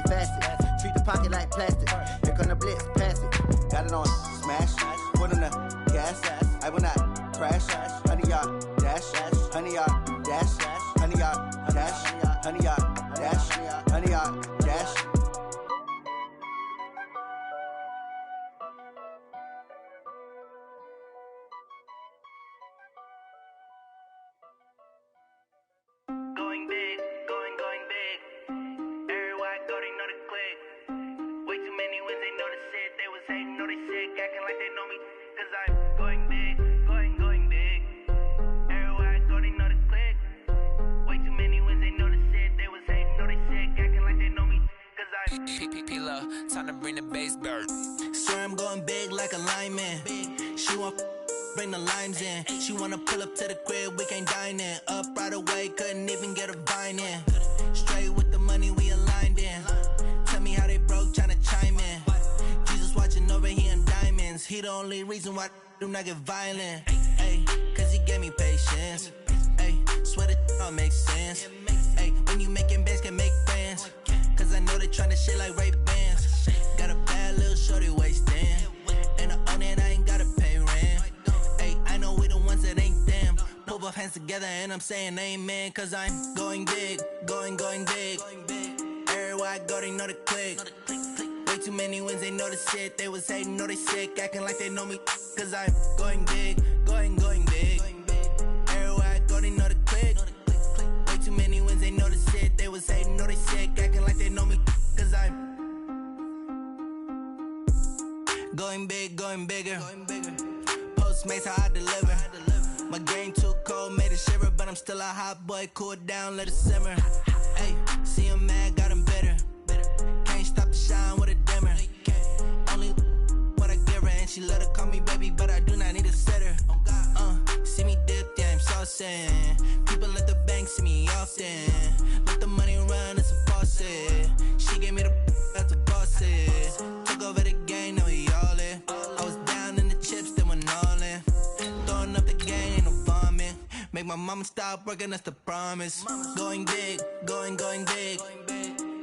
facet. Treat the pocket like plastic. Here come the blitz, pass it. Got it on smash. Put on the gas. I will not crash. 100-yard dash. 100-yard dash. 100-yard dash. 100-yard dash. 100-yard dash. Going big, going big. Everywhere I go, they know the click. Way too many wins, they know the shit. They was hating, know they sick, acting like they know me. Cause I'm going big, going big. Everywhere I go, they know the click. Way too many wins, they know the shit. They was hating, know they sick, acting like they know me. Cause I'm P-P-P-Love, time to bring the bass bird. Swear I'm going big like a lineman. She want bring the limes in. She wanna pull up to the crib, we can't dine in. Up right away, couldn't even get a vine in. Straight with the money, we aligned in. Tell me how they broke, tryna chime in. Jesus watching over, he in diamonds. He the only reason why I do not get violent. Ay, cause he gave me patience. Ay, swear that all makes sense. Ay, when you making bands, can make friends. Cause I know they tryna shit like Ray-Bans. Got a bad little shorty wasting. And I own it, I ain't gotta pay rent. I know we the ones that ain't them. Pull both hands together and I'm saying amen. Cause I'm going big, going big. Everywhere I go, they know the click. Way too many wins, they know the shit. They was hating, know they sick, acting like they know me. Cause I'm going big, going big. Everywhere I go, they know the click. Way too many wins, they know the shit. They was hating, know they sick, acting like they know me. Cause I'm going big, going bigger. Postmates how I deliver. My game too cold, made it shiver, but I'm still a hot boy. Cool down, let it simmer. Hey, see him mad, got him bitter. Can't stop the shine with a dimmer. Only what I give her, and she let her call me baby, but I do not need a sitter. See me dip, yeah, I'm saucing. People at the bank see me often. Let the money run, it's a faucet. She gave me the that's a faucet. Took over the game, now we all in. I was down in the chips, then went all in. Throwing up the game, ain't no vomit. Make my mama stop working, that's the promise. Going big, going big.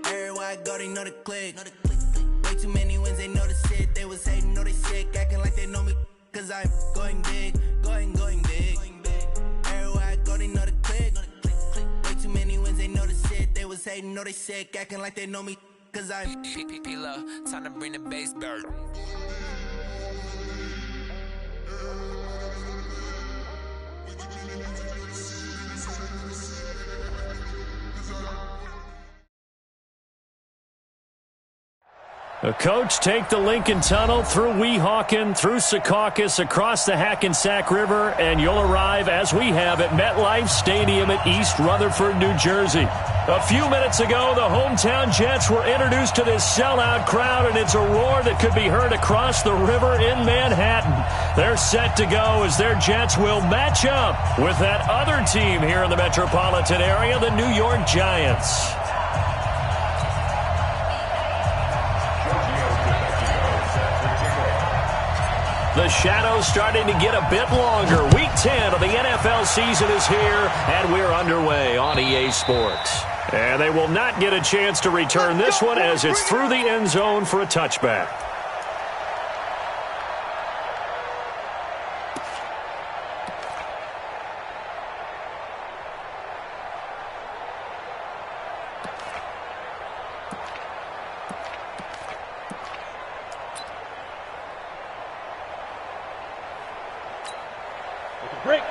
Everywhere I go, they know the click. Way too many wins, they know the shit. They was hating, know they sick, acting like they know me. Cause I'm going big, going big. Everywhere I go, they know the click. Way too many wins, they know the shit. They was hating, know they sick, acting like they know me. Cause I'm P-P-P-Love, time to bring the bass bird. The coach take the Lincoln Tunnel through Weehawken, through Secaucus, across the Hackensack River, and you'll arrive, as we have, at MetLife Stadium at East Rutherford, New Jersey. A few minutes ago, the hometown Jets were introduced to this sellout crowd, and it's a roar that could be heard across the river in Manhattan. They're set to go as their Jets will match up with that other team here in the metropolitan area, the New York Giants. The shadow's starting to get a bit longer. Week 10 of the NFL season is here, and we're underway on EA Sports. And they will not get a chance to return this one as it's through the end zone for a touchback. Break.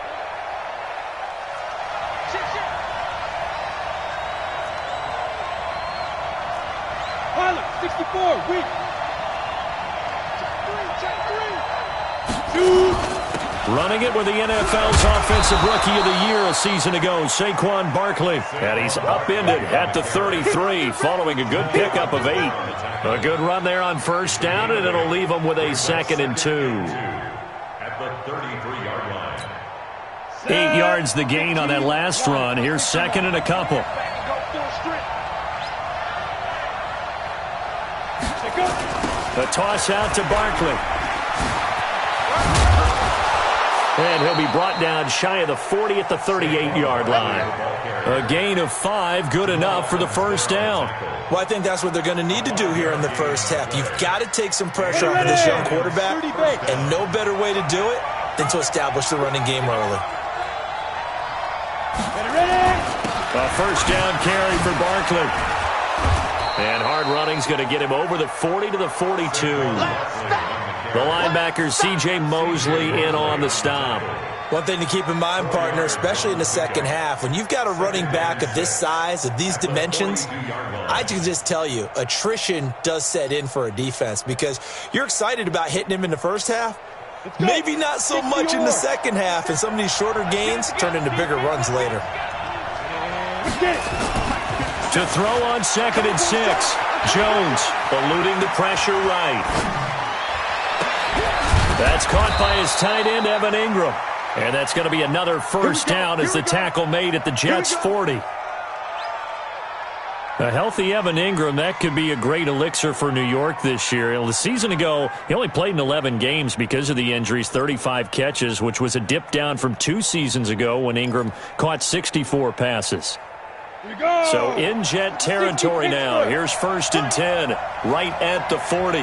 Pilot, 64, weak. Check three. Running it with the NFL's Offensive Rookie of the Year a season ago, Saquon Barkley. And he's upended at the 33 following a good pickup of 8. A good run there on first down, and it'll leave him with a 2nd and 2. At the 33-yard line. 8 yards the gain on that last run. Here's 2nd and a couple. The toss out to Barkley. And he'll be brought down shy of the 40 at the 38-yard line. A gain of 5, good enough for the first down. Well, I think that's what they're going to need to do here in the first half. You've got to take some pressure off of this young quarterback, and no better way to do it than to establish the running game early. A first down carry for Barkley. And hard running's going to get him over the 40 to the 42. The linebacker, C.J. Mosley, in on the stop. One thing to keep in mind, partner, especially in the second half, when you've got a running back of this size, of these dimensions, I can just tell you, attrition does set in for a defense because you're excited about hitting him in the first half. Maybe not so much in the second half, and some of these shorter gains turn into bigger runs later. To throw on 2nd and 6. Jones eluding the pressure right. That's caught by his tight end, Evan Ingram. And that's going to be another first down as the tackle made at the Jets' 40. A healthy Evan Ingram, that could be a great elixir for New York this year. The season ago, he only played in 11 games because of the injuries, 35 catches, which was a dip down from 2 seasons ago when Ingram caught 64 passes. So in Jet territory now. Here's 1st and 10, right at the 40.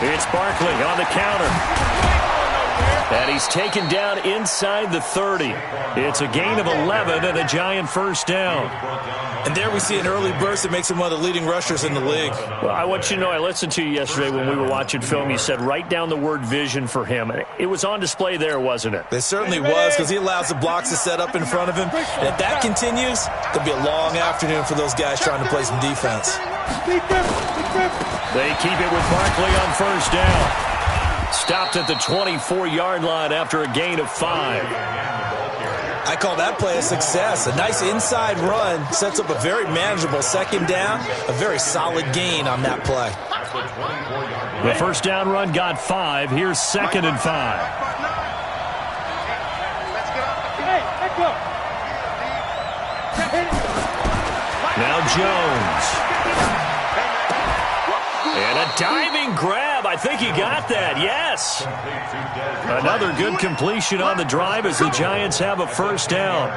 It's Barkley on the counter. And he's taken down inside the 30. It's a gain of 11 and a giant first down. And there we see an early burst that makes him one of the leading rushers in the league. Well, I want you to know, I listened to you yesterday when we were watching film. You said write down the word vision for him. It was on display there, wasn't it? It certainly was, because he allows the blocks to set up in front of him. And if that continues, it'll be a long afternoon for those guys trying to play some defense. They keep it with Barkley on first down. Stopped at the 24-yard line after a gain of 5. I call that play a success. A nice inside run sets up a very manageable second down, a very solid gain on that play. The first down run got 5. Here's 2nd and 5. Now Jones. And a diving grab. I think he got that. Yes. Another good completion on the drive as the Giants have a first down.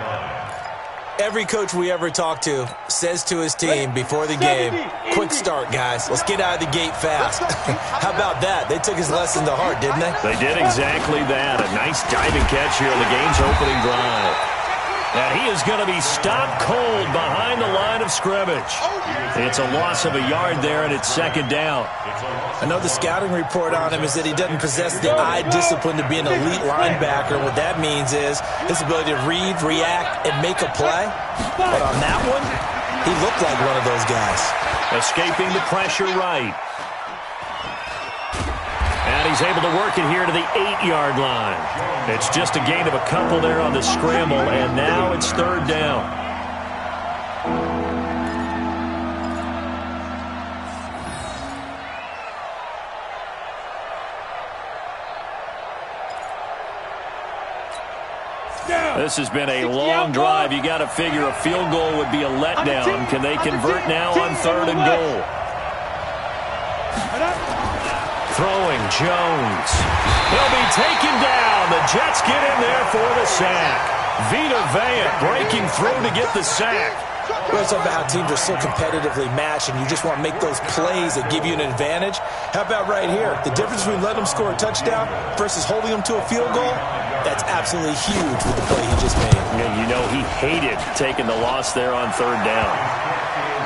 Every coach we ever talk to says to his team before the game, quick start, guys. Let's get out of the gate fast. How about that? They took his lesson to heart, didn't they? They did exactly that. A nice diving catch here on the game's opening drive. And he is going to be stopped cold behind the line of scrimmage. It's a loss of a yard there, and it's 2nd down. Another scouting report on him is that he doesn't possess the eye discipline to be an elite linebacker. What that means is his ability to read, react, and make a play. But on that one, he looked like one of those guys. Escaping the pressure right. And he's able to work it here to the 8-yard line. It's just a gain of a couple there on the scramble, and now it's 3rd down. This has been a long drive. You got to figure a field goal would be a letdown. Can they convert now on 3rd and goal? Throwing Jones. He'll be taken down. The Jets get in there for the sack. Vita Vea breaking through to get the sack. We're talking about how teams are so competitively matched and you just want to make those plays that give you an advantage. How about right here? The difference between letting them score a touchdown versus holding them to a field goal, that's absolutely huge with the play he just made. Yeah, you know, he hated taking the loss there on 3rd down.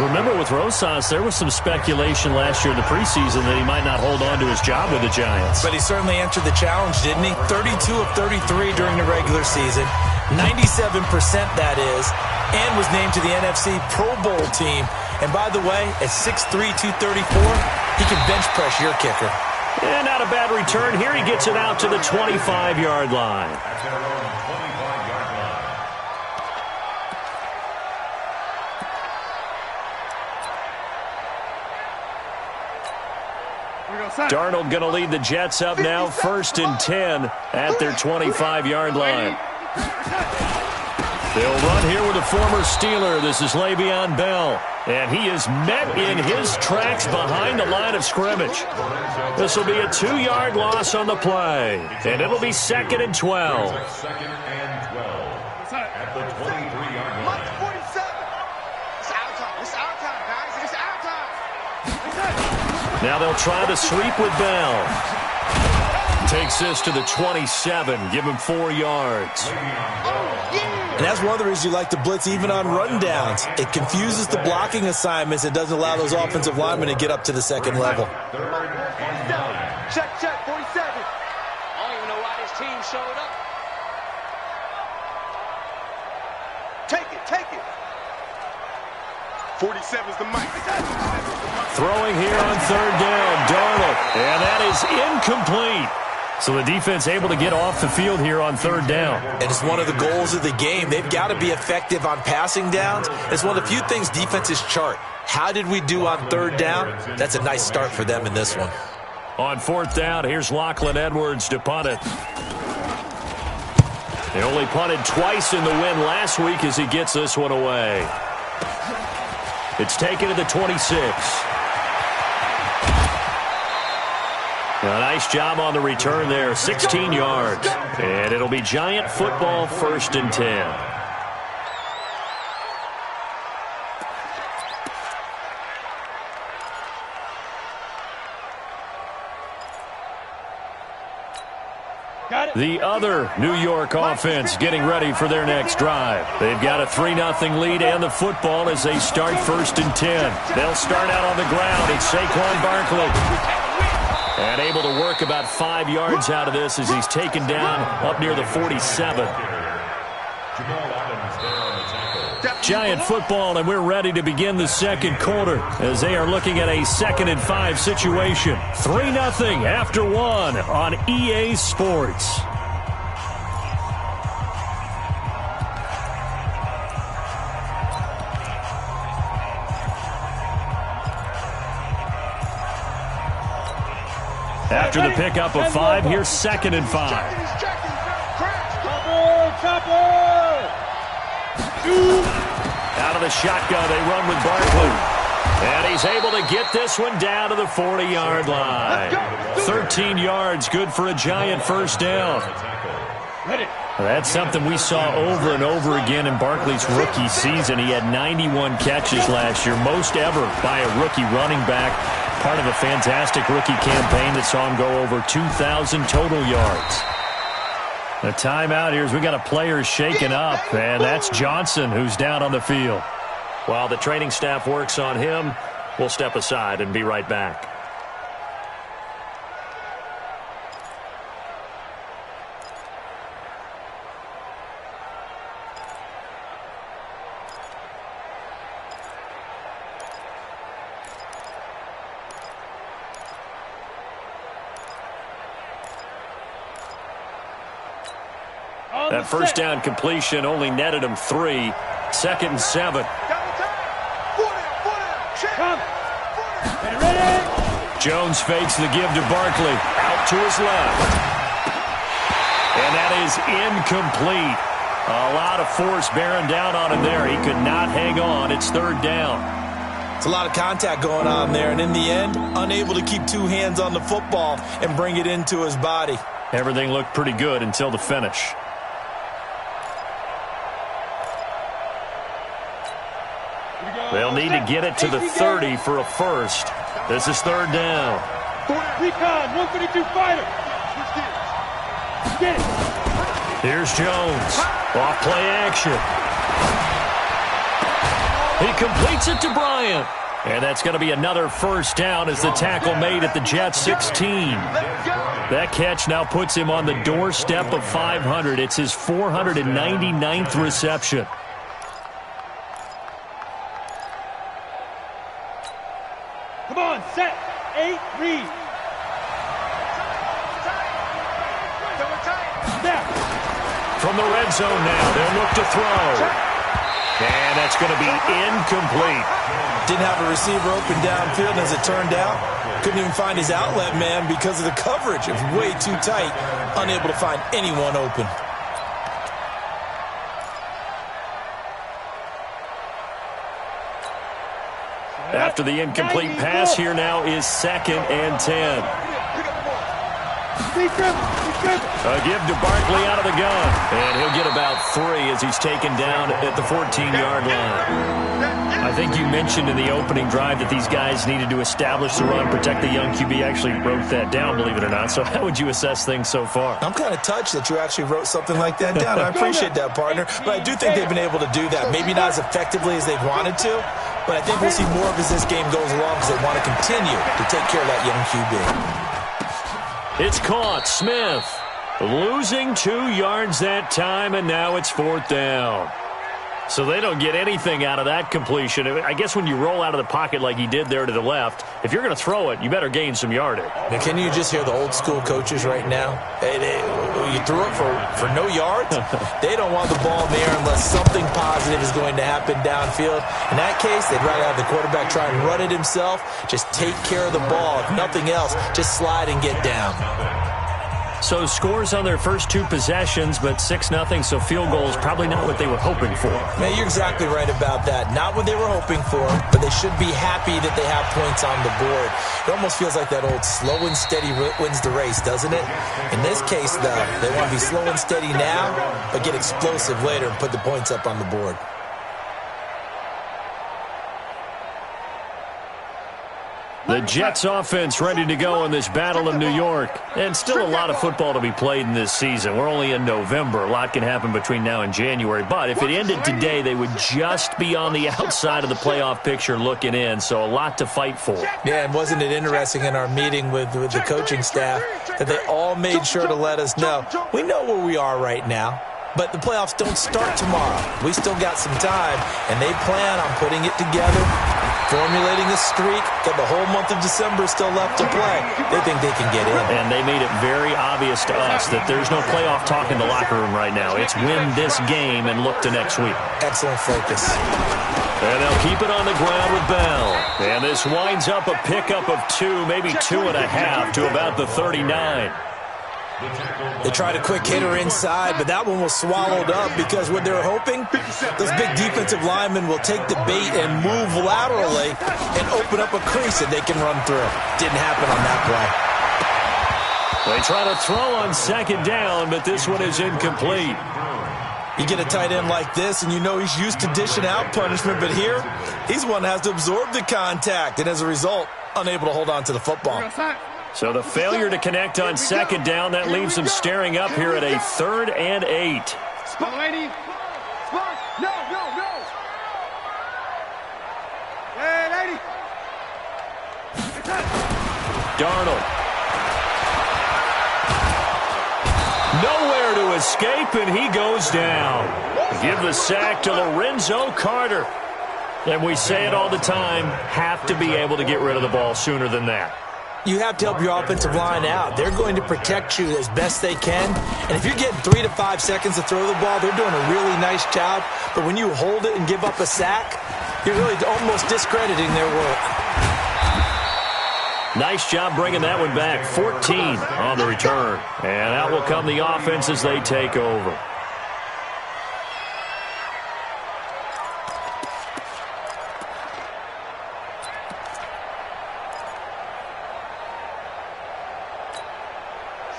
Remember, with Rosas, there was some speculation last year in the preseason that he might not hold on to his job with the Giants. But he certainly answered the challenge, didn't he? 32 of 33 during the regular season, 97% that is, and was named to the NFC Pro Bowl team. And by the way, at 6'3", 234, he can bench press your kicker. And not a bad return. Here he gets it out to the 25-yard line. Darnold going to lead the Jets up now, 1st and 10 at their 25-yard line. They'll run here with a former Steeler. This is Le'Veon Bell. And he is met in his tracks behind the line of scrimmage. This will be a 2-yard loss on the play. And it'll be 2nd and 12. Second and 12 at the 23-yard line. Mark 47. It's our time. It's our time, guys. It's our time. Now they'll try the sweep with Bell. Takes this to the 27. Give him 4 yards. And that's one of the reasons you like to blitz even on run downs. It confuses the blocking assignments. It doesn't allow those offensive linemen to get up to the second level. Check, 47. I don't even know why this team showed up. Take it. 47's the mic. Throwing here on 3rd down, Darnold. And that is incomplete. So the defense able to get off the field here on 3rd down. And it's one of the goals of the game. They've got to be effective on passing downs. It's one of the few things defenses chart. How did we do on 3rd down? That's a nice start for them in this one. On 4th down, here's Lachlan Edwards to punt it. They only punted twice in the win last week as he gets this one away. It's taken to the 26. A nice job on the return there, 16 yards. And it'll be Giant football, 1st and 10. The other New York offense getting ready for their next drive. They've got a 3-0 lead and the football as they start 1st and 10. They'll start out on the ground. It's Saquon Barkley. And able to work about 5 yards out of this as he's taken down up near the 47. Giant football, and we're ready to begin the second quarter as they are looking at a 2nd and 5 situation. 3-0 after 1 on EA Sports. After the pickup of 5, here's 2nd and 5. Out of the shotgun, they run with Barkley. And he's able to get this one down to the 40-yard line. 13 yards, good for a Giant 1st down. That's something we saw over and over again in Barkley's rookie season. He had 91 catches last year, most ever by a rookie running back. Part of a fantastic rookie campaign that saw him go over 2,000 total yards. A timeout here as we got a player shaken up, and that's Johnson who's down on the field. While the training staff works on him, we'll step aside and be right back. That 1st down completion only netted him 3. 2nd and 7. Jones fakes the give to Barkley. Out to his left. And that is incomplete. A lot of force bearing down on him there. He could not hang on. It's 3rd down. It's a lot of contact going on there. And in the end, unable to keep 2 hands on the football and bring it into his body. Everything looked pretty good until the finish. They'll need to get it to the 30 for a 1st. This is 3rd down. Recon, 152 fighter. Get it. Here's Jones. Off play action. He completes it to Bryant. And that's going to be another 1st down as the tackle made at the Jets 16. That catch now puts him on the doorstep of 500. It's his 499th reception. Come on, set, 8, read. Snap. From the red zone now, they'll look to throw. And that's going to be incomplete. Didn't have a receiver open downfield, as it turned out. Couldn't even find his outlet man because of the coverage. It was way too tight. Unable to find anyone open. After the incomplete pass, here now is 2nd and 10. A give to Barkley out of the gun. And he'll get about 3 as he's taken down at the 14-yard line. I think you mentioned in the opening drive that these guys needed to establish the run, protect the young QB. Actually wrote that down, believe it or not. So how would you assess things so far? I'm kind of touched that you actually wrote something like that down. I appreciate that, partner. But I do think they've been able to do that. Maybe not as effectively as they've wanted to, but I think we'll see more of as this game goes along because they want to continue to take care of that young QB. It's caught. Smith losing 2 yards that time, and now it's 4th down. So they don't get anything out of that completion. I guess when you roll out of the pocket like he did there to the left, if you're going to throw it, you better gain some yardage. Now, can you just hear the old school coaches right now? You threw it for no yards? They don't want the ball in the air unless something positive is going to happen downfield. In that case, they'd rather have the quarterback try and run it himself. Just take care of the ball. If nothing else, just slide and get down. So scores on their first 2 possessions, but 6-0, so field goal is probably not what they were hoping for. Man, you're exactly right about that. Not what they were hoping for, but they should be happy that they have points on the board. It almost feels like that old slow and steady wins the race, doesn't it? In this case, though, they want to be slow and steady now, but get explosive later and put the points up on the board. The Jets offense ready to go in this battle of New York. And still a lot of football to be played in this season. We're only in November. A lot can happen between now and January. But if it ended today, they would just be on the outside of the playoff picture looking in. So a lot to fight for. Yeah, and wasn't it interesting in our meeting with the coaching staff that they all made sure to let us know, we know where we are right now. But the playoffs don't start tomorrow. We still got some time, and they plan on putting it together, formulating a streak, got the whole month of December still left to play. They think they can get in. And they made it very obvious to us that there's no playoff talk in the locker room right now. It's win this game and look to next week. Excellent focus. And they'll keep it on the ground with Bell. And this winds up a pickup of 2, maybe 2.5 to about the 39. They tried a quick hitter inside, but that one was swallowed up because what they're hoping, those big defensive linemen will take the bait and move laterally and open up a crease that they can run through. Didn't happen on that play. They try to throw on 2nd down, but this one is incomplete. You get a tight end like this, and you know he's used to dishing out punishment, but here, he's one that has to absorb the contact, and as a result, unable to hold on to the football. So the failure to connect on 2nd down, that leaves them staring up here at a 3rd and 8. Spot, lady. Spot. No. Hey, lady. Darnold. Nowhere to escape, and he goes down. Give the sack to Lorenzo Carter. And we say it all the time, have to be able to get rid of the ball sooner than that. You have to help your offensive line out. They're going to protect you as best they can. And if you're getting 3 to 5 seconds to throw the ball, they're doing a really nice job. But when you hold it and give up a sack, you're really almost discrediting their work. Nice job bringing that one back. 14 on the return. And out will come the offense as they take over.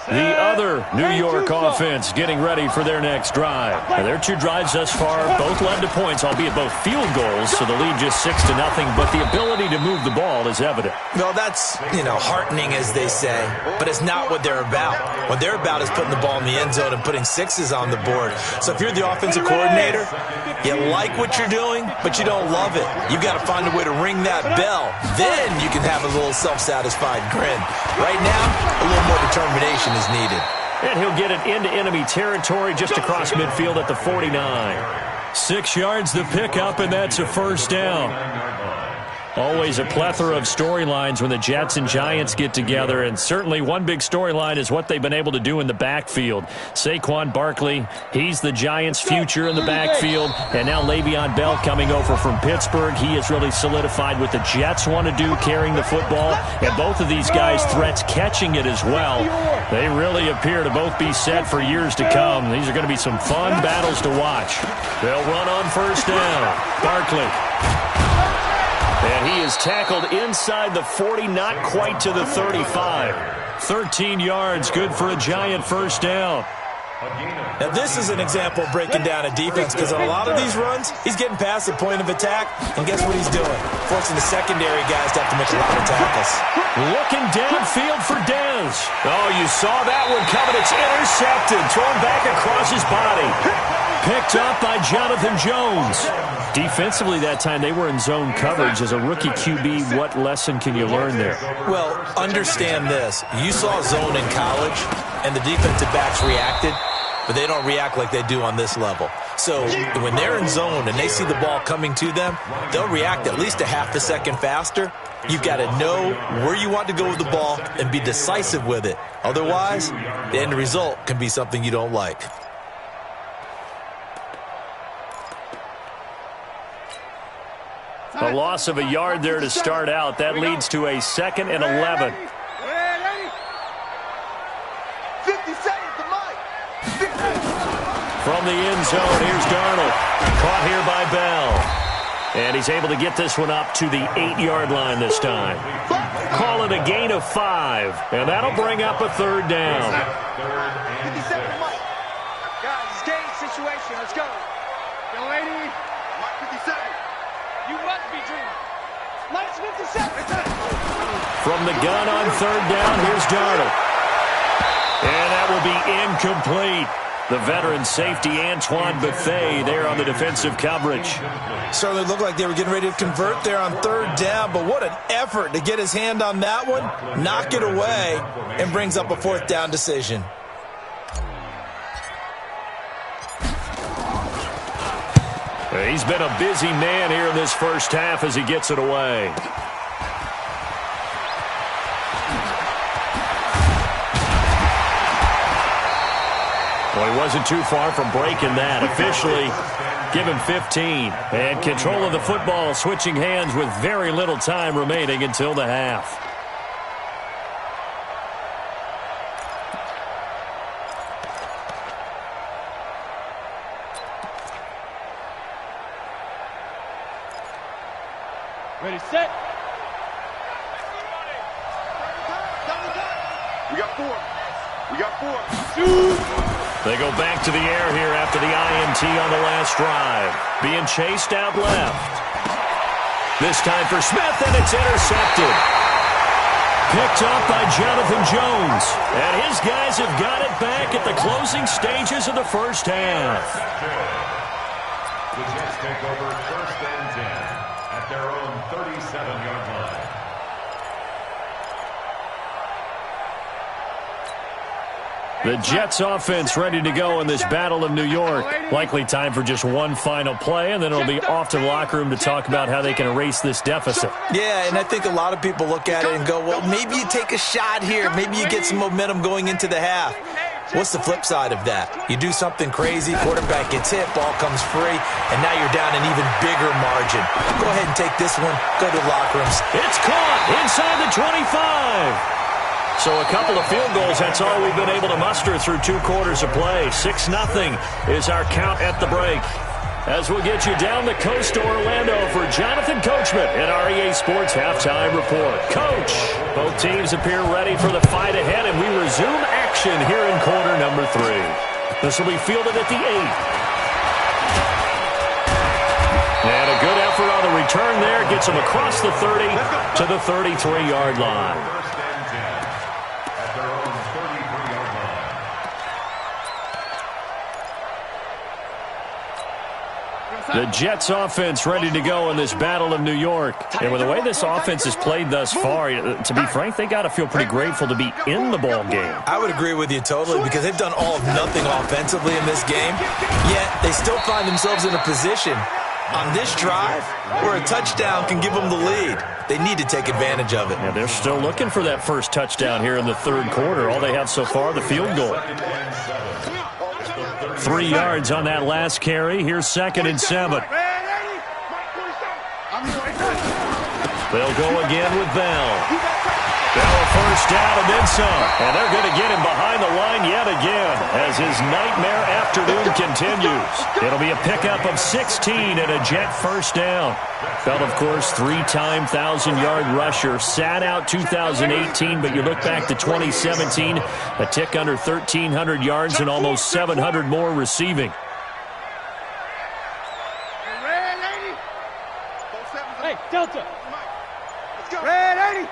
The other New York offense getting ready for their next drive. Now, their 2 drives thus far both led to points, albeit both field goals, so the lead just 6-0, but the ability to move the ball is evident. Well, that's, heartening, as they say, but it's not what they're about. What they're about is putting the ball in the end zone and putting 6s on the board. So if you're the offensive coordinator, you like what you're doing, but you don't love it. You've got to find a way to ring that bell. Then you can have a little self-satisfied grin. Right now, a little more determination is needed. And he'll get it into enemy territory just across midfield at the 49. 6 yards the pickup, and that's a 1st down. Always a plethora of storylines when the Jets and Giants get together, and certainly one big storyline is what they've been able to do in the backfield. Saquon Barkley, he's the Giants' future in the backfield, and now Le'Veon Bell coming over from Pittsburgh. He has really solidified what the Jets want to do, carrying the football, and both of these guys threats catching it as well. They really appear to both be set for years to come. These are going to be some fun battles to watch. They'll run on 1st down. Barkley. And he is tackled inside the 40, not quite to the 35. 13 yards, good for a Giant first down. Now, this is an example of breaking down a defense because on a lot of these runs, he's getting past the point of attack, and guess what he's doing? Forcing the secondary guys to have to make a lot of tackles. Looking downfield for Dez. Oh, you saw that one coming. It's intercepted, thrown back across his body. Picked up by Jonathan Jones. Defensively that time, they were in zone coverage. As a rookie QB, what lesson can you learn there? Well, understand this. You saw zone in college, and the defensive backs reacted, but they don't react like they do on this level. So when they're in zone and they see the ball coming to them, they'll react at least a half a second faster. You've got to know where you want to go with the ball and be decisive with it. Otherwise, the end result can be something you don't like. A loss of a yard there to start out. That leads to a 2nd and 11. 50 seconds to Mike. From the end zone, here's Darnold. Caught here by Bell. And he's able to get this one up to the 8-yard line this time. Call it a gain of 5. And that'll bring up a 3rd down. 50 seconds to Mike. Guys, it's game situation. Let's go. Yo, lady. Mike, 50 seconds. You must be dreaming. Minus 50 seconds. From the gun on 3rd down, here's Darnold. And that will be incomplete. The veteran safety, Antoine Bethea, there on the defensive coverage. Certainly looked like they were getting ready to convert there on 3rd down, but what an effort to get his hand on that one, knock it away, and brings up a 4th down decision. He's been a busy man here in this first half as he gets it away. Well, he wasn't too far from breaking that. Officially, give him 15. And control of the football switching hands with very little time remaining until the half. Ready, set. We got 4. We got 4. They go back to the air here after the INT on the last drive. Being chased out left. This time for Smith, and it's intercepted. Picked up by Jonathan Jones. And his guys have got it back at the closing stages of the first half. The Jets take over 1st and 10 at their own 37-yard line. The Jets offense ready to go in this Battle of New York. Likely time for just one final play, and then it'll be off to the locker room to talk about how they can erase this deficit. Yeah, and I think a lot of people look at it and go, well, maybe you take a shot here. Maybe you get some momentum going into the half. What's the flip side of that? You do something crazy, quarterback gets hit, ball comes free, and now you're down an even bigger margin. Go ahead and take this one. Go to the locker rooms. It's caught inside the 25. So a couple of field goals, that's all we've been able to muster through 2 quarters of play. 6-0 is our count at the break. As we'll get you down the coast to Orlando for Jonathan Coachman at our EA Sports Halftime Report. Coach, both teams appear ready for the fight ahead, and we resume action here in quarter number 3. This will be fielded at the 8. And a good effort on the return there. Gets him across the 30 to the 33-yard line. The Jets offense ready to go in this Battle of New York. And with the way this offense has played thus far, to be frank, they got to feel pretty grateful to be in the ball game. I would agree with you totally because they've done all of nothing offensively in this game, yet they still find themselves in a position on this drive where a touchdown can give them the lead. They need to take advantage of it. And they're still looking for that first touchdown here in the 3rd quarter. All they have so far, the field goal. 3 yards on that last carry. Here's 2nd and 7. They'll go again with Bell. Bell a first down and then some. And they're going to get him behind the line yet again as his nightmare afternoon continues. It'll be a pickup of 16 and a Jet first down. Bell, of course, three-time 1,000-yard rusher. Sat out 2018, but you look back to 2017, a tick under 1,300 yards and almost 700 more receiving. Hey, Delta. Red 80.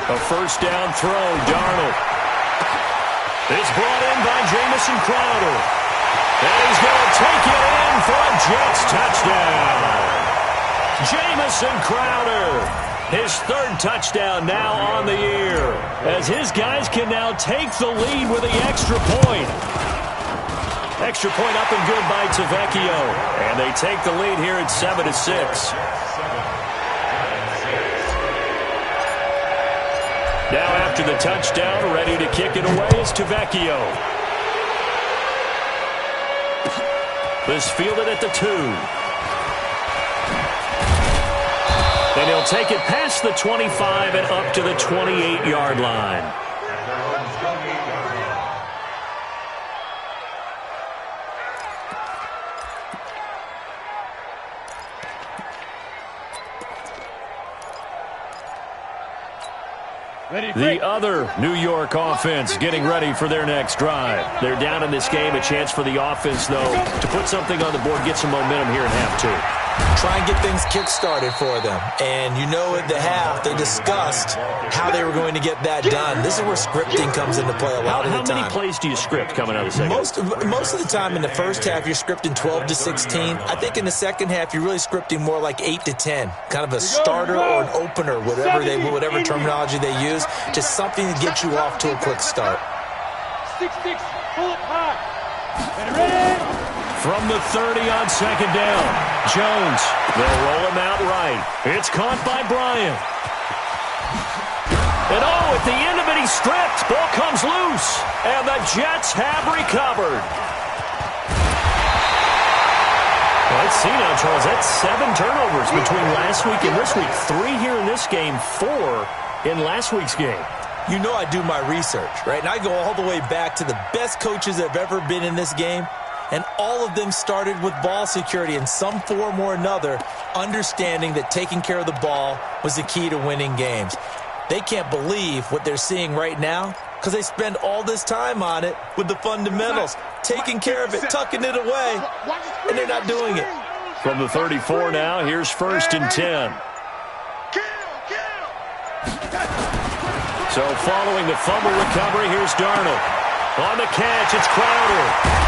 A first down throw, Darnold. It's brought in by Jamison Crowder. And he's going to take it in for a Jets touchdown. Jamison Crowder, his third touchdown now on the year, as his guys can now take the lead with the extra point. Extra point up and good by Tavecchio. And they take the lead here at 7-6. Now after the touchdown, ready to kick it away is Tavecchio. This fielded at the 2. And he'll take it past the 25 and up to the 28-yard line. The other New York offense getting ready for their next drive. They're down in this game. A chance for the offense, though, to put something on the board, get some momentum here in half 2. Try and get things kick-started for them. And you know at the half, they discussed how they were going to get that done. This is where scripting comes into play a lot of the time. How many plays do you script coming out of the second? Most of the time in the first half, you're scripting 12 to 16. I think in the second half, you're really scripting more like 8 to 10. Kind of a starter or an opener, whatever terminology they use. Just something to get you off to a quick start. 6-6, pull it high. Ready? From the 30 on second down, Jones. They'll roll him out right. It's caught by Bryant. And at the end of it, he's stripped. Ball comes loose. And the Jets have recovered. Let's see now, Charles. That's 7 turnovers between last week and this week. 3 here in this game, 4 in last week's game. You know I do my research, right? And I go all the way back to the best coaches that have ever been in this game. And all of them started with ball security in some form or another, understanding that taking care of the ball was the key to winning games. They can't believe what they're seeing right now because they spend all this time on it with the fundamentals, taking care of it, tucking it away, and they're not doing it. From the 34 now, here's 1st and 10. So following the fumble recovery, here's Darnold. On the catch, it's Crowder.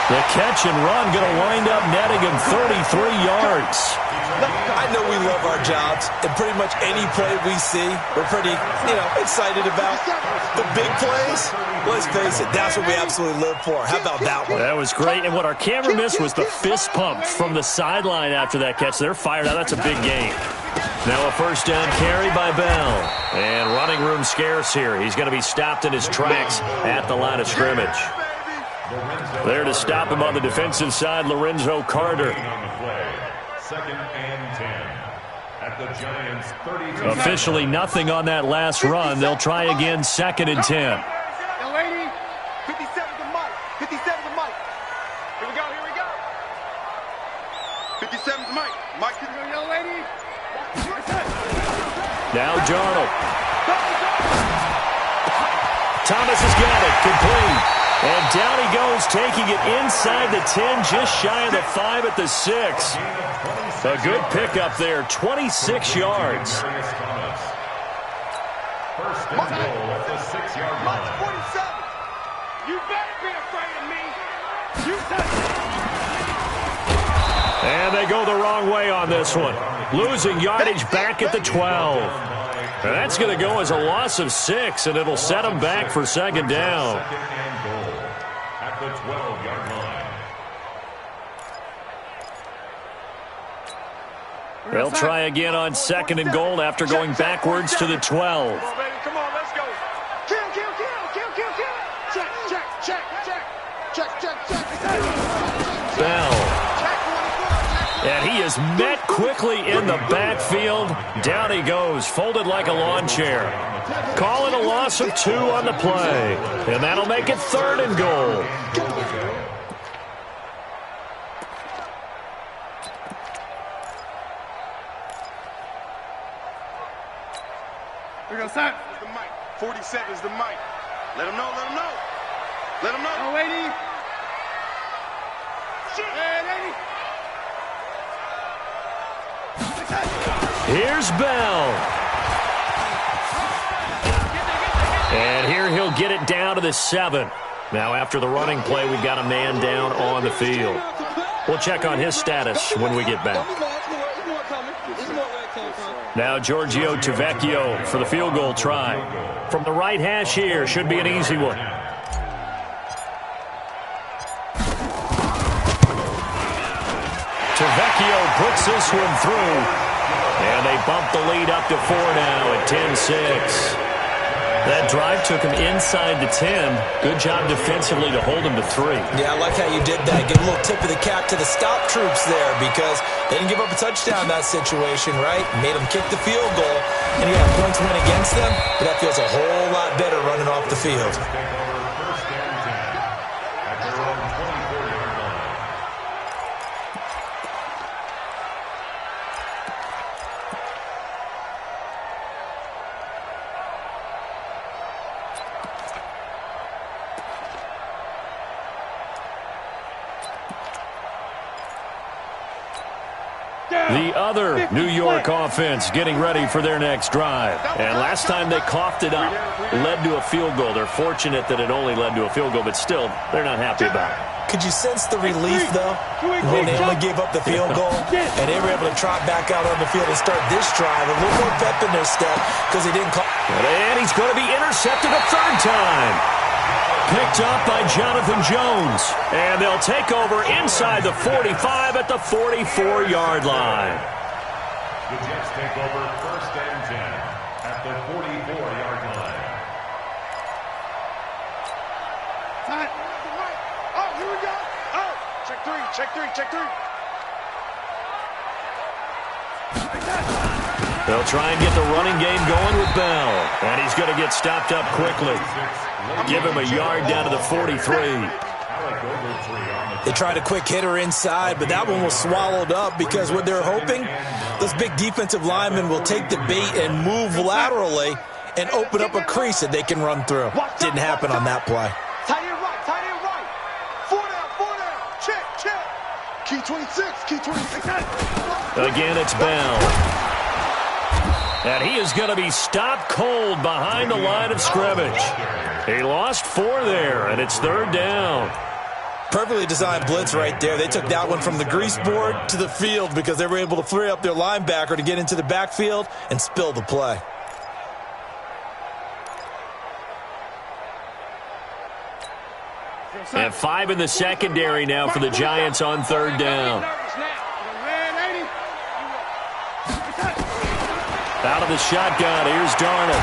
The catch and run going to wind up netting him 33 yards. I know we love our jobs, and pretty much any play we see, we're pretty, excited about. The big plays, let's face it, that's what we absolutely live for. How about that one? That was great, and what our camera missed was the fist pump from the sideline after that catch. They're fired out. That's a big game. Now a first down carry by Bell. And running room scarce here. He's going to be stopped in his tracks at the line of scrimmage. There to stop him on the defensive side, Lorenzo Carter. 2nd and 10 at the Giants' 32. Officially nothing on that last run. They'll try again, 2nd and 10. Young lady, 57 to Mike. 57 to Mike. Here we go, here we go. 57 to Mike. Mike, here we go, young lady. Now Darnold. Thomas has got it, complete. And down he goes, taking it inside the 10, just shy of the 5 at the 6. A good pickup there, 26 yards. First and goal at the 6-yard line. 47. You better be afraid of me. You touch it. And they go the wrong way on this one. Losing yardage back at the 12. And that's going to go as a loss of 6, and it'll set them back for 2nd down. The 12-yard line. They'll try again on 2nd and goal after going backwards to the 12. Come on, baby. Come on, let's go. Kill, kill, kill, kill, kill, kill. Check, check, check, check. Check, check, check. Bell. And he is met quickly in the backfield. Down he goes, folded like a lawn chair. Call it a loss of 2 on the play. And that'll make it 3rd and goal. seconds to Mike. Let him know, let him know. Let him know. Oh, lady. Hey, lady. Here's Bell. And here he'll get it down to the 7. Now, after the running play, we've got a man down on the field. We'll check on his status when we get back. Now, Giorgio Tavecchio for the field goal try. From the right hash here, should be an easy one. Tavecchio puts this one through. And they bump the lead up to 4 now at 10-6. That drive took him inside the 10. Good job defensively to hold him to 3. Yeah, I like how you did that. Give a little tip of the cap to the stop troops there because they didn't give up a touchdown in that situation, right? Made them kick the field goal, and you got points went against them, but that feels a whole lot better running off the field. The other New York offense getting ready for their next drive. And last time they coughed it up, led to a field goal. They're fortunate that it only led to a field goal, but still, they're not happy about it. Could you sense the relief, though, when they only gave up the field goal and they were able to trot back out on the field and start this drive? A little more pep in their step because they didn't call. And he's going to be intercepted a 3rd time. Picked up by Jonathan Jones. And they'll take over inside the 45 at the 44-yard line. The Jets take over 1st and 10 at the 44-yard line. Time. Oh, here we go. Oh, check 3, check 3, check 3. They'll try and get the running game going with Bell. And he's going to get stopped up quickly. Give him a yard down to the 43. They tried a quick hitter inside, but that one was swallowed up because what they're hoping, those big defensive linemen will take the bait and move laterally and open up a crease that they can run through. Didn't happen on that play. Tight end right, tight end right. 4 down. Check, check. Key 26, key 26. Again, it's Bell. And he is going to be stopped cold behind the line of scrimmage. He lost 4 there, and it's 3rd down. Perfectly designed blitz right there. They took that one from the grease board to the field because they were able to free up their linebacker to get into the backfield and spill the play. And 5 in the secondary now for the Giants on 3rd down. Out of the shotgun, here's Darnold.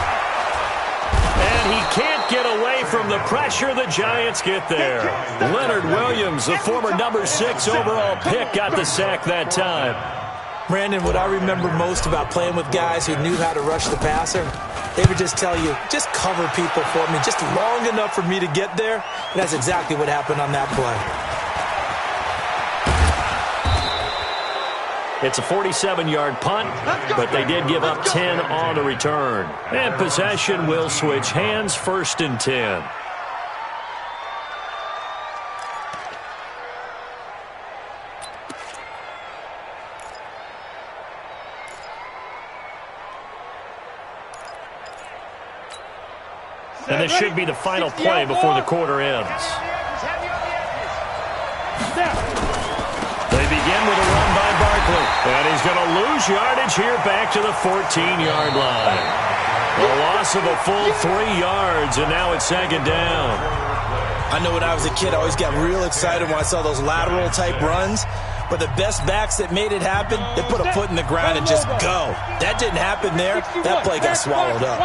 And he can't get away from the pressure. The Giants get there. Leonard Williams, the former number 6 overall pick, got the sack that time. Brandon, what I remember most about playing with guys who knew how to rush the passer, they would just tell you, just cover people for me, just long enough for me to get there. And that's exactly what happened on that play. It's a 47-yard punt, but they did give up 10 on the return. And possession will switch hands, 1st and 10. And this should be the final play before the quarter ends. They begin with a run by Barkley. And he's going to lose yardage here back to the 14-yard line. A loss of a full 3 yards, and now it's 2nd down. I know when I was a kid, I always got real excited when I saw those lateral-type runs. But the best backs that made it happen, they put a foot in the ground and just go. That didn't happen there. That play got swallowed up.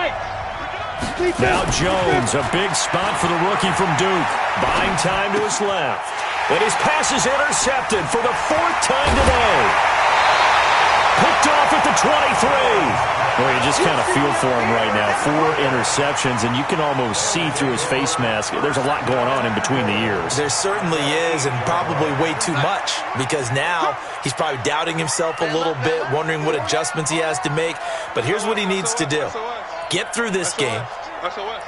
Now Jones, a big spot for the rookie from Duke. Buying time to his left. And his pass is intercepted for the 4th time today. Picked off at the 23. Well, you just kind of feel for him right now. 4 interceptions, and you can almost see through his face mask. There's a lot going on in between the ears. There certainly is, and probably way too much, because now he's probably doubting himself a little bit, wondering what adjustments he has to make. But here's what he needs to do. Get through this game,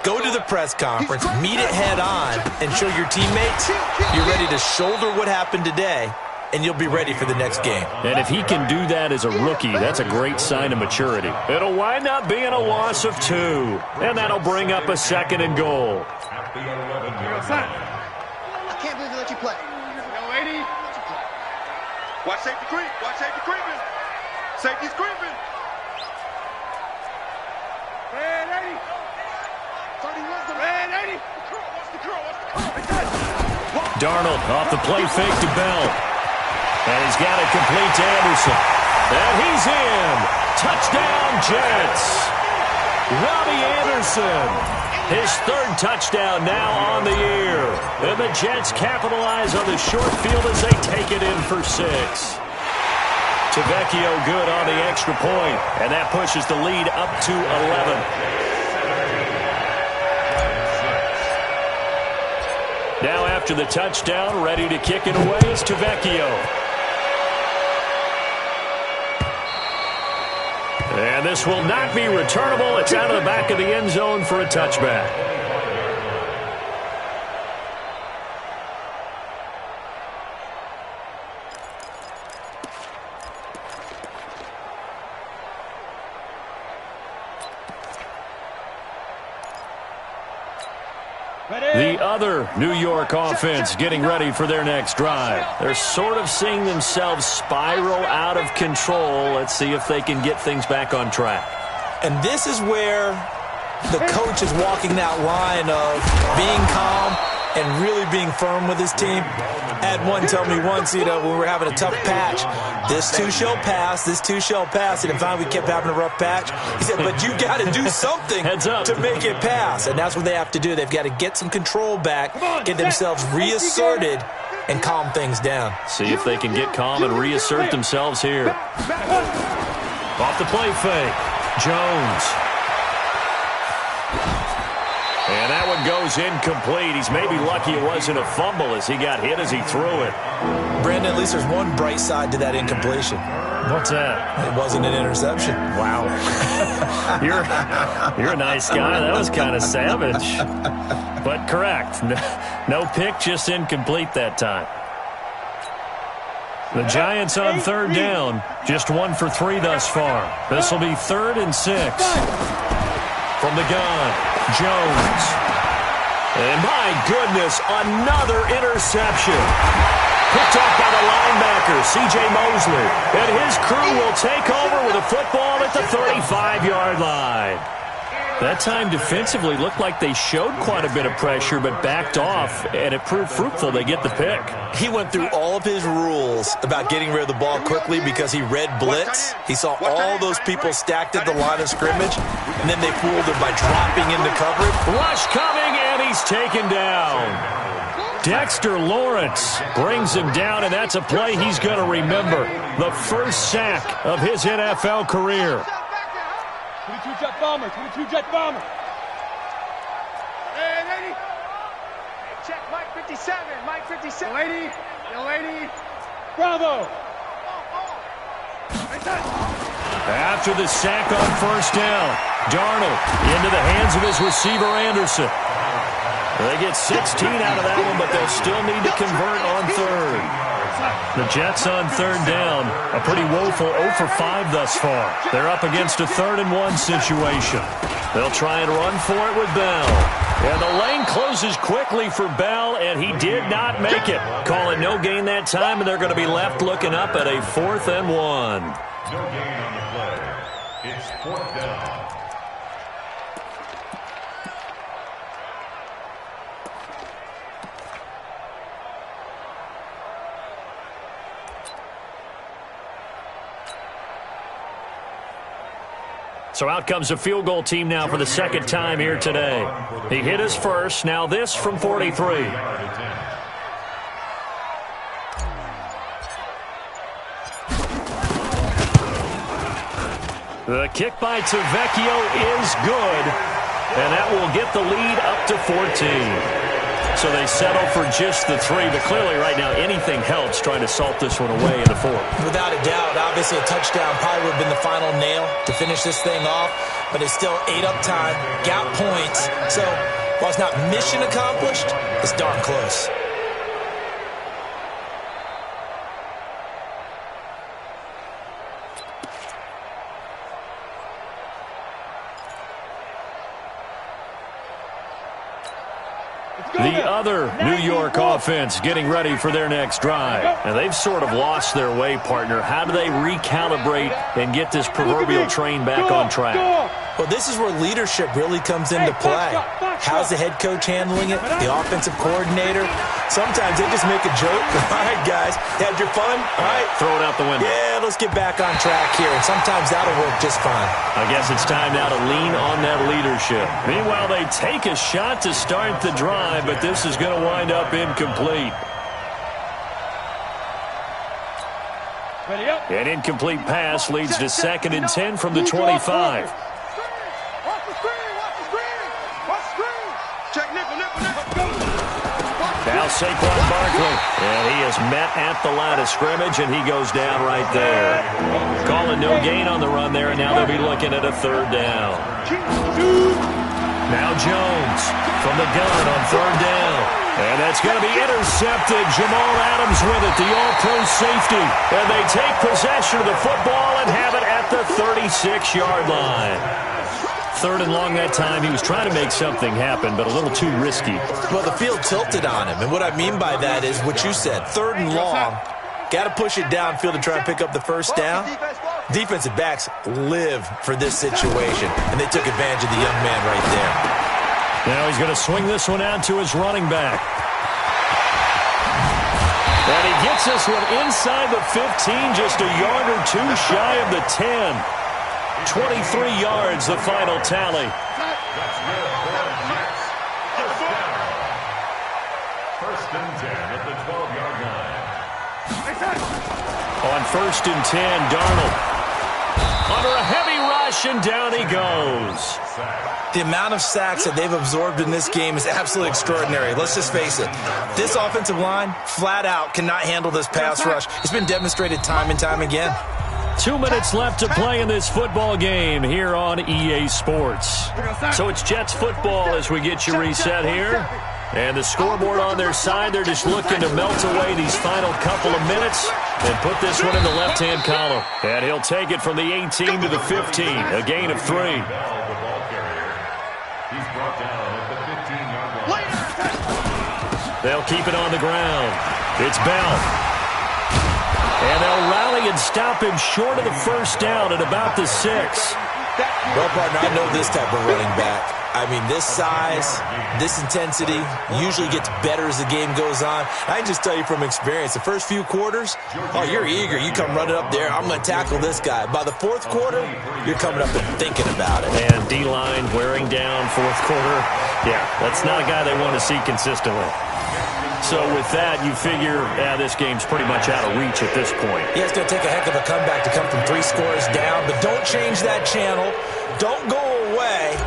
Go to the press conference, meet it head on, and show your teammates you're ready to shoulder what happened today, and you'll be ready for the next game. And if he can do that as a rookie, that's a great sign of maturity. It'll wind up being a loss of 2, and that'll bring up a 2nd and goal. I can't believe they let you play. No, lady. Watch safety creep. Watch safety creeping. Safety's creeping. Red 80. 31's the red 80. Watch the curl. Darnold off the play fake to Bell. And he's got it complete to Anderson. And he's in. Touchdown, Jets. Robbie Anderson. His 3rd touchdown now on the year. And the Jets capitalize on the short field as they take it in for 6. Tavecchio good on the extra point. And that pushes the lead up to 11. Now after the touchdown, ready to kick it away is Tavecchio. And this will not be returnable. It's out of the back of the end zone for a touchback. The other New York offense getting ready for their next drive. They're sort of seeing themselves spiral out of control. Let's see if they can get things back on track. And this is where the coach is walking that line of being calm and really being firm with his team. I had one tell me once, when we were having a tough patch, this too shall pass, this too shall pass. And finally we kept having a rough patch. He said, but you got to do something to make it pass. And that's what they have to do. They've got to get some control back, get themselves reasserted, and calm things down. See if they can get calm and reassert themselves here. Off the play fake. Jones. And that one goes incomplete. He's maybe lucky it wasn't a fumble as he got hit as he threw it. Brandon, at least there's one bright side to that incompletion. What's that? It wasn't an interception. Wow. You're a nice guy. That was kind of savage. But correct. No pick, just incomplete that time. The Giants on 3rd down. Just 1 for 3 thus far. This will be 3rd and 6. From the gun, Jones. And my goodness, another interception. Picked off by the linebacker, C.J. Mosley. And his crew will take over with a football at the 35-yard line. That time defensively looked like they showed quite a bit of pressure but backed off, and it proved fruitful. They get the pick. He went through all of his rules about getting rid of the ball quickly because he read blitz. He saw all those people stacked at the line of scrimmage, and then they fooled him by dropping into coverage. Rush coming, and he's taken down. Dexter Lawrence brings him down, and that's a play he's going to remember. The first sack of his NFL career. 22-jet bomber, 22-jet bomber. Hey, lady. Check Mike 57, Mike 57. Lady, Bravo. After the sack on 1st down, Darnold into the hands of his receiver, Anderson. They get 16 out of that one, but they'll still need to convert on 3rd. The Jets on 3rd down, a pretty woeful 0 for 5 thus far. They're up against a 3rd and 1 situation. They'll try and run for it with Bell. And the lane closes quickly for Bell, and he did not make it. Call it no gain that time, and they're going to be left looking up at a 4th and 1. No gain on the play. It's 4th down. So out comes a field goal team now for the 2nd time here today. He hit his first, now this from 43. The kick by Tavecchio is good, and that will get the lead up to 14. so they settle for just the 3. But clearly right now anything helps trying to salt this one away in the 4th. Without a doubt, obviously a touchdown probably would have been the final nail to finish this thing off. But it's still 8 up time, got points. So while it's not mission accomplished, it's darn close. The other New York offense getting ready for their next drive. And they've sort of lost their way, partner. How do they recalibrate and get this proverbial train back on track? Well, this is where leadership really comes into play. How's the head coach handling it? The offensive coordinator? Sometimes they just make a joke. All right, guys, had your fun? All right. Throw it out the window. Yeah, let's get back on track here. And sometimes that'll work just fine. I guess it's time now to lean on that leadership. Meanwhile, they take a shot to start the drive, but this is going to wind up incomplete. An incomplete pass leads to 2nd and 10 from the 25. Now Saquon Barkley, and he is met at the line of scrimmage, and he goes down right there. Calling no gain on the run there, and now they'll be looking at a 3rd down. Now Jones from the gun on 3rd down. And that's going to be intercepted. Jamal Adams with it, the all-pro safety. And they take possession of the football and have it at the 36-yard line. 3rd and long that time. He was trying to make something happen, but a little too risky. Well, the field tilted on him, and what I mean by that is what you said. 3rd and long, got to push it downfield to try and pick up the 1st down. Defensive backs live for this situation, and they took advantage of the young man right there. Now he's going to swing this one out to his running back. And he gets this one inside the 15, just a yard or 2 shy of the 10. 23 yards, the final tally. First and 10 at the 12-yard line. On 1st and 10, Darnold under a heavy rush, and down he goes. The amount of sacks that they've absorbed in this game is absolutely extraordinary. Let's just face it. This offensive line, flat out, cannot handle this pass rush. It's been demonstrated time and time again. 2 minutes left to play in this football game here on EA Sports. So it's Jets football as we get you reset here. And the scoreboard on their side, they're just looking to melt away these final couple of minutes and put this one in the left-hand column. And he'll take it from the 18 to the 15, a gain of 3. He's brought down at the 15-yard line. They'll keep it on the ground. It's Bell. And they'll rally and stop him short of the 1st down at about the 6. Well, partner, I know this type of running back. I mean, this size, this intensity usually gets better as the game goes on. I can just tell you from experience, the first few quarters, oh, you're eager. You come running up there, I'm going to tackle this guy. By the 4th quarter, you're coming up and thinking about it. And D-line wearing down 4th quarter. Yeah, that's not a guy they want to see consistently. So with that, you figure this game's pretty much out of reach at this point. Yeah, it's going to take a heck of a comeback to come from 3 scores down, but don't change that channel. Don't go away.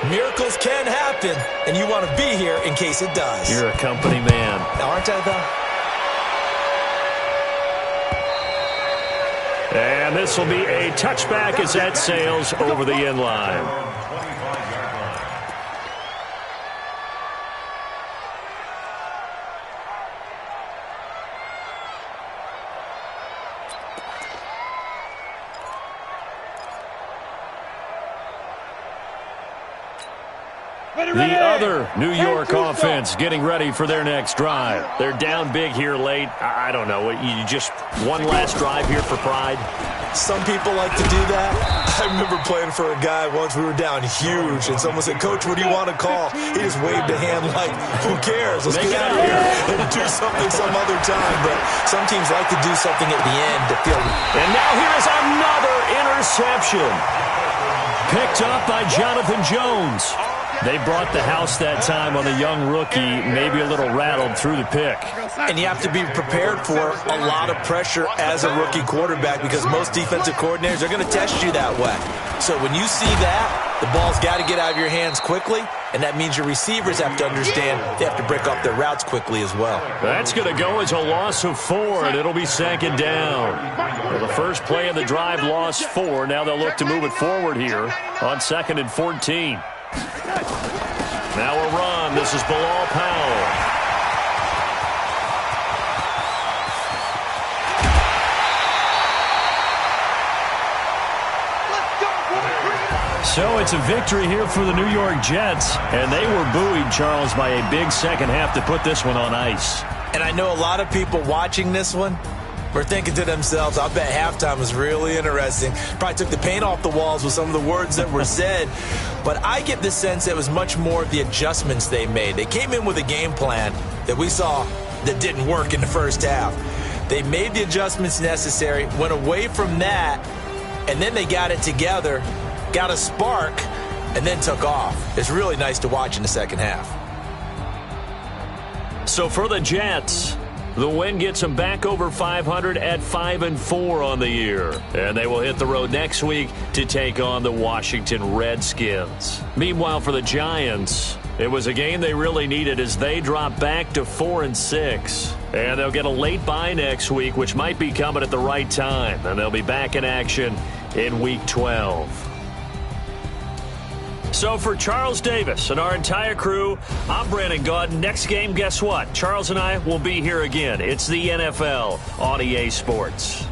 Miracles can happen, and you want to be here in case it does. You're a company man. Aren't I, though? And this will be a touchback as that sails over the end line. The other New York offense getting ready for their next drive. They're down big here late. I don't know. You just one last drive here for pride? Some people like to do that. I remember playing for a guy once. We were down huge, and someone said, "Coach, what do you want to call?" He just waved a hand like, "Who cares? Let's get out of here and do something some other time." But some teams like to do something at the end to feel. And now here is another interception. Picked up by Jonathan Jones. They brought the house that time on the young rookie, maybe a little rattled through the pick. And you have to be prepared for a lot of pressure as a rookie quarterback because most defensive coordinators are going to test you that way. So when you see that, the ball's got to get out of your hands quickly, and that means your receivers have to understand they have to break off their routes quickly as well. That's going to go as a loss of 4, and it'll be second down. Well, the first play of the drive lost 4. Now they'll look to move it forward here on 2nd and 14. Now a run. This is Bilal Powell. So it's a victory here for the New York Jets, and they were buoyed, Charles, by a big second half to put this one on ice. And I know a lot of people watching this one were thinking to themselves, I bet halftime was really interesting. Probably took the paint off the walls with some of the words that were said. But I get the sense it was much more of the adjustments they made. They came in with a game plan that we saw that didn't work in the first half. They made the adjustments necessary, went away from that, and then they got it together, got a spark, and then took off. It's really nice to watch in the second half. So for the Jets, the win gets them back over 500 at 5-4 on the year. And they will hit the road next week to take on the Washington Redskins. Meanwhile, for the Giants, it was a game they really needed as they drop back to 4-6. And they'll get a late bye next week, which might be coming at the right time. And they'll be back in action in Week 12. So for Charles Davis and our entire crew, I'm Brandon Gaudin. Next game, guess what? Charles and I will be here again. It's the NFL on EA Sports.